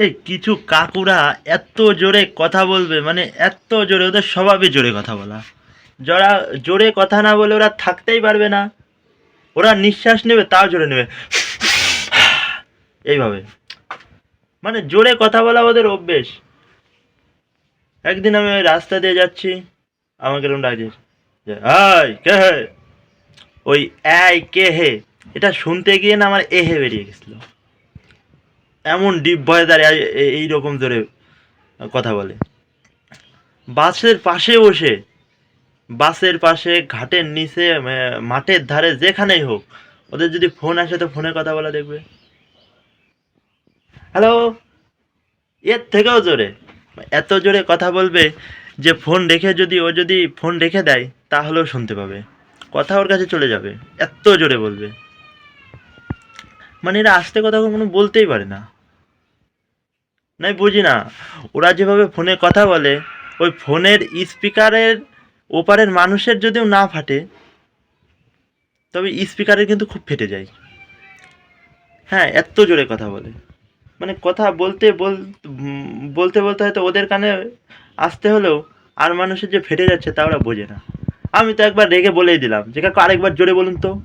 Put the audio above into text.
এই কিছু কাকুরা এত জোরে কথা বলবে, মানে এত জোরে, ওদের স্বভাবই জোরে কথা বলা। যারা জোরে কথা না বলে ওরা থাকতেই পারবে না। ওরা নিঃশ্বাস নেবে তাও জোরে নেবে, এইভাবে। মানে জোরে কথা বলা ওদের অভ্যেস। একদিন আমি ওই রাস্তা দিয়ে যাচ্ছি, আমাকে এরকম ডাকছে যে, "এই কে হে?" ওই এই কে হে এটা শুনতে গিয়ে না আমার এহে বেরিয়ে গেছিল। এমন ডিপ ভয়ে দাঁড়িয়ে এইরকম জোরে কথা বলে। বাসের পাশে বসে, বাসের পাশে, ঘাটের নিচে, মাঠের ধারে, যেখানেই হোক, ওদের যদি ফোন আসে তো ফোনে কথা বলা দেখবে। হ্যালো, এর থেকেও জোরে। এত জোরে কথা বলবে যে ফোন রেখে, যদি ও যদি ফোন রেখে দেয় তাহলেও শুনতে পাবে, কথা ওর কাছে চলে যাবে, এত জোরে বলবে। মানে এরা আস্তে কথা কখনো বলতেই পারে না। নাই বুঝি না, ওরা যেভাবে ফোনে কথা বলে, ওই ফোনের স্পিকারের ওপারের মানুষের যদিও না ফাটে, তবে স্পিকারের কিন্তু খুব ফেটে যায়। হ্যাঁ, এত জোরে কথা বলে। মানে কথা বলতে বলতে হয়তো ওদের কানে আসতে হলেও আর মানুষের যে ফেটে যাচ্ছে তা ওরা বোঝে না। আমি তো একবার রেগে বলেই দিলাম যে, কাকু আরেকবার জোরে বলুন তো।